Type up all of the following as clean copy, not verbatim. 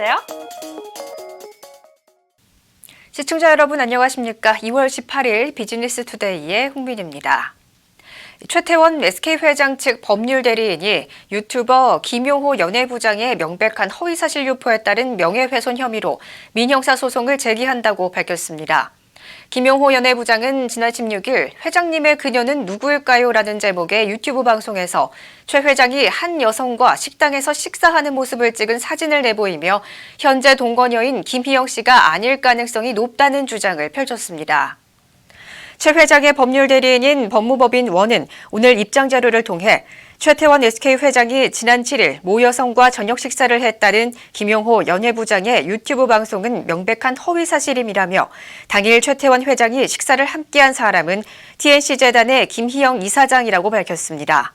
주세요. 시청자 여러분 안녕하십니까? 2월 18일 비즈니스 투데이의 홍민입니다. 최태원 SK회장 측 법률 대리인이 유튜버 김용호 연예부장의 명백한 허위사실 유포에 따른 명예훼손 혐의로 민형사 소송을 제기한다고 밝혔습니다. 김용호 연예부장은 지난 16일 회장님의 그녀는 누구일까요? 라는 제목의 유튜브 방송에서 최 회장이 한 여성과 식당에서 식사하는 모습을 찍은 사진을 내보이며 현재 동거녀인 김희영 씨가 아닐 가능성이 높다는 주장을 펼쳤습니다. 최 회장의 법률 대리인인 법무법인 원은 오늘 입장 자료를 통해 최태원 SK회장이 지난 7일 모 여성과 저녁 식사를 했다는 김용호 연예부장의 유튜브 방송은 명백한 허위사실임이라며 당일 최태원 회장이 식사를 함께한 사람은 TNC재단의 김희영 이사장이라고 밝혔습니다.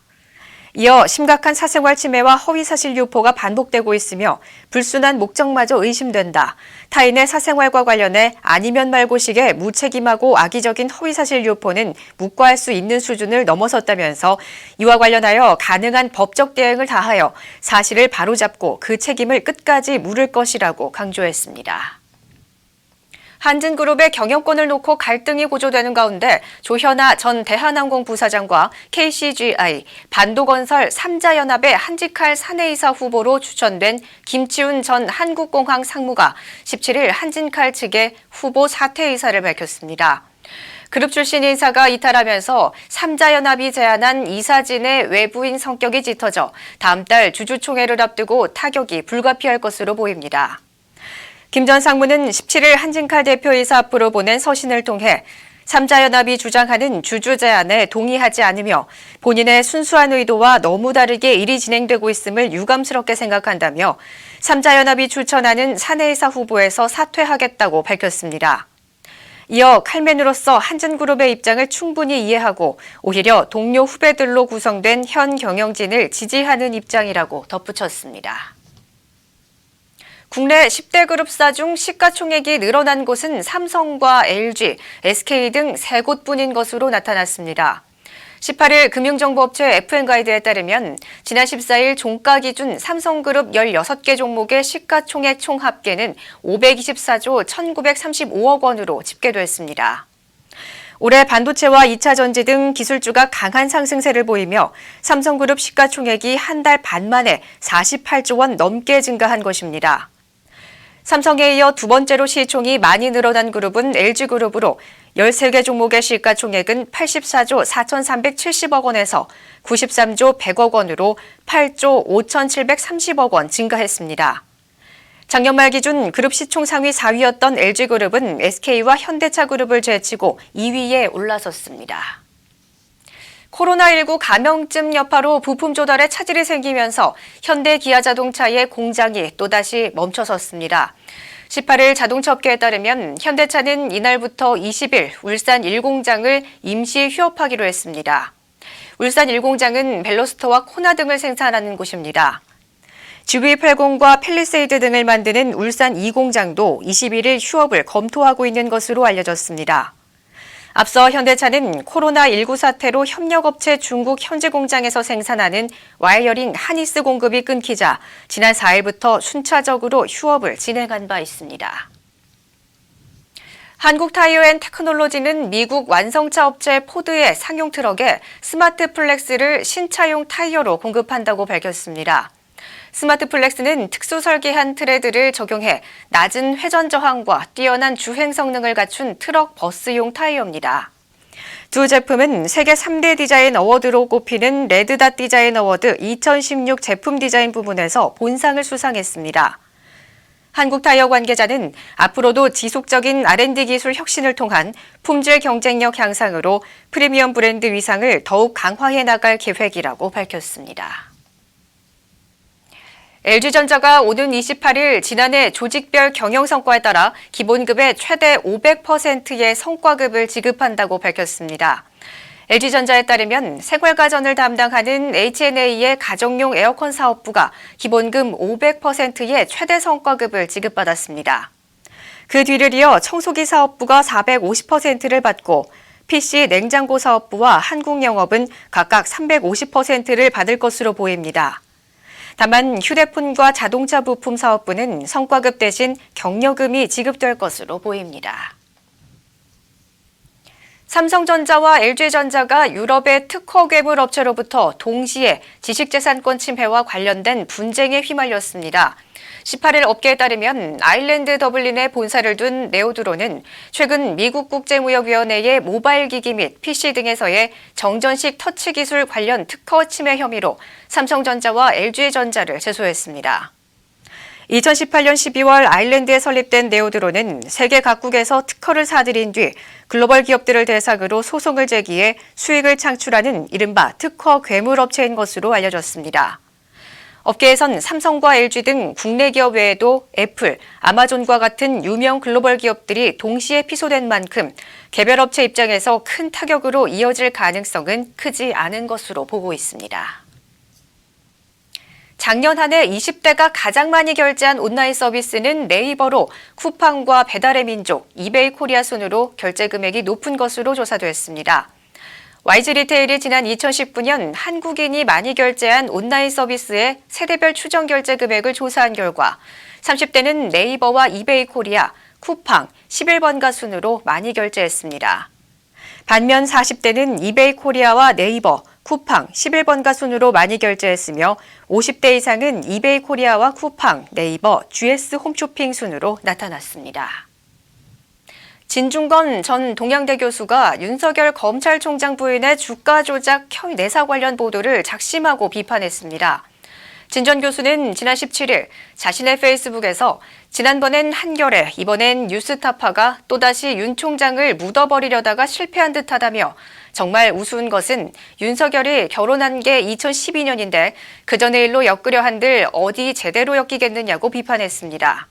이어 심각한 사생활 침해와 허위사실 유포가 반복되고 있으며 불순한 목적마저 의심된다. 타인의 사생활과 관련해 아니면 말고식의 무책임하고 악의적인 허위사실 유포는 묵과할 수 있는 수준을 넘어섰다면서 이와 관련하여 가능한 법적 대응을 다하여 사실을 바로잡고 그 책임을 끝까지 물을 것이라고 강조했습니다. 한진그룹의 경영권을 놓고 갈등이 고조되는 가운데 조현아 전 대한항공 부사장과 KCGI, 반도건설 3자연합의 한직할 사내이사 후보로 추천된 김치훈 전 한국공항 상무가 17일 한진칼 측에 후보 사퇴의사를 밝혔습니다. 그룹 출신 인사가 이탈하면서 3자연합이 제안한 이사진의 외부인 성격이 짙어져 다음 달 주주총회를 앞두고 타격이 불가피할 것으로 보입니다. 김 전 상무는 17일 한진칼 대표이사 앞으로 보낸 서신을 통해 3자연합이 주장하는 주주 제안에 동의하지 않으며 본인의 순수한 의도와 너무 다르게 일이 진행되고 있음을 유감스럽게 생각한다며 3자연합이 추천하는 사내이사 후보에서 사퇴하겠다고 밝혔습니다. 이어 칼맨으로서 한진그룹의 입장을 충분히 이해하고 오히려 동료 후배들로 구성된 현 경영진을 지지하는 입장이라고 덧붙였습니다. 국내 10대 그룹사 중 시가총액이 늘어난 곳은 삼성과 LG, SK 등 3곳뿐인 것으로 나타났습니다. 18일 금융정보업체 FN가이드에 따르면 지난 14일 종가 기준 삼성그룹 16개 종목의 시가총액 총 합계는 524조 1,935억 원으로 집계됐습니다. 올해 반도체와 2차 전지 등 기술주가 강한 상승세를 보이며 삼성그룹 시가총액이 한 달 반 만에 48조 원 넘게 증가한 것입니다. 삼성에 이어 두 번째로 시총이 많이 늘어난 그룹은 LG그룹으로 13개 종목의 시가총액은 84조 4,370억 원에서 93조 100억 원으로 8조 5,730억 원 증가했습니다. 작년 말 기준 그룹 시총 상위 4위였던 LG그룹은 SK와 현대차그룹을 제치고 2위에 올라섰습니다. 코로나19 감염증 여파로 부품 조달에 차질이 생기면서 현대 기아자동차의 공장이 또다시 멈춰섰습니다. 18일 자동차업계에 따르면 현대차는 이날부터 20일 울산 1공장을 임시 휴업하기로 했습니다. 울산 1공장은 벨로스터와 코나 등을 생산하는 곳입니다. GV80과 팰리세이드 등을 만드는 울산 2공장도 21일 휴업을 검토하고 있는 것으로 알려졌습니다. 앞서 현대차는 코로나19 사태로 협력업체 중국 현지 공장에서 생산하는 와이어링 하니스 공급이 끊기자 지난 4일부터 순차적으로 휴업을 진행한 바 있습니다. 한국타이어앤테크놀로지는 미국 완성차 업체 포드의 상용 트럭에 스마트 플렉스를 신차용 타이어로 공급한다고 밝혔습니다. 스마트 플렉스는 특수 설계한 트레드를 적용해 낮은 회전 저항과 뛰어난 주행 성능을 갖춘 트럭 버스용 타이어입니다. 두 제품은 세계 3대 디자인 어워드로 꼽히는 레드닷 디자인 어워드 2016 제품 디자인 부문에서 본상을 수상했습니다. 한국타이어 관계자는 앞으로도 지속적인 R&D 기술 혁신을 통한 품질 경쟁력 향상으로 프리미엄 브랜드 위상을 더욱 강화해 나갈 계획이라고 밝혔습니다. LG전자가 오는 28일 지난해 조직별 경영 성과에 따라 기본급의 최대 500%의 성과급을 지급한다고 밝혔습니다. LG전자에 따르면 생활가전을 담당하는 H&A의 가정용 에어컨 사업부가 기본급 500%의 최대 성과급을 지급받았습니다. 그 뒤를 이어 청소기 사업부가 450%를 받고 PC 냉장고 사업부와 한국영업은 각각 350%를 받을 것으로 보입니다. 다만 휴대폰과 자동차 부품 사업부는 성과급 대신 격려금이 지급될 것으로 보입니다. 삼성전자와 LG전자가 유럽의 특허 괴물 업체로부터 동시에 지식재산권 침해와 관련된 분쟁에 휘말렸습니다. 18일 업계에 따르면 아일랜드 더블린에 본사를 둔 네오드론은 최근 미국 국제무역위원회의 모바일 기기 및 PC 등에서의 정전식 터치 기술 관련 특허 침해 혐의로 삼성전자와 LG전자를 제소했습니다. 2018년 12월 아일랜드에 설립된 네오드론은 세계 각국에서 특허를 사들인 뒤 글로벌 기업들을 대상으로 소송을 제기해 수익을 창출하는 이른바 특허 괴물 업체인 것으로 알려졌습니다. 업계에선 삼성과 LG 등 국내 기업 외에도 애플, 아마존과 같은 유명 글로벌 기업들이 동시에 피소된 만큼 개별 업체 입장에서 큰 타격으로 이어질 가능성은 크지 않은 것으로 보고 있습니다. 작년 한 해 20대가 가장 많이 결제한 온라인 서비스는 네이버로 쿠팡과 배달의 민족, 이베이 코리아 순으로 결제 금액이 높은 것으로 조사됐습니다. YG 리테일이 지난 2019년 한국인이 많이 결제한 온라인 서비스의 세대별 추정 결제 금액을 조사한 결과 30대는 네이버와 이베이 코리아, 쿠팡, 11번가 순으로 많이 결제했습니다. 반면 40대는 이베이 코리아와 네이버, 쿠팡, 11번가 순으로 많이 결제했으며 50대 이상은 이베이 코리아와 쿠팡, 네이버, GS 홈쇼핑 순으로 나타났습니다. 진중건 전 동양대 교수가 윤석열 검찰총장 부인의 주가 조작 내사 관련 보도를 작심하고 비판했습니다. 진 전 교수는 지난 17일 자신의 페이스북에서 지난번엔 한겨레, 이번엔 뉴스타파가 또다시 윤 총장을 묻어버리려다가 실패한 듯하다며 정말 우스운 것은 윤석열이 결혼한 게 2012년인데 그 전의 일로 엮으려 한들 어디 제대로 엮이겠느냐고 비판했습니다.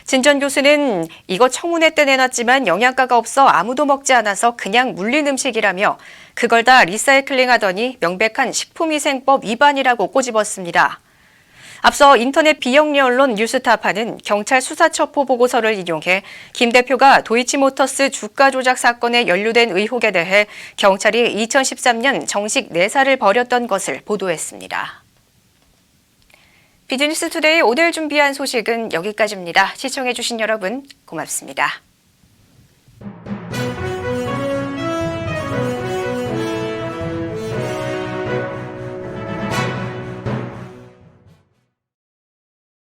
진 전 교수는 이거 청문회 때 내놨지만 영양가가 없어 아무도 먹지 않아서 그냥 물린 음식이라며 그걸 다 리사이클링하더니 명백한 식품위생법 위반이라고 꼬집었습니다. 앞서 인터넷 비영리 언론 뉴스타파는 경찰 수사첩보 보고서를 인용해 김 대표가 도이치모터스 주가 조작 사건에 연루된 의혹에 대해 경찰이 2013년 정식 내사를 벌였던 것을 보도했습니다. 비즈니스 투데이 오늘 준비한 소식은 여기까지입니다. 시청해주신 여러분 고맙습니다.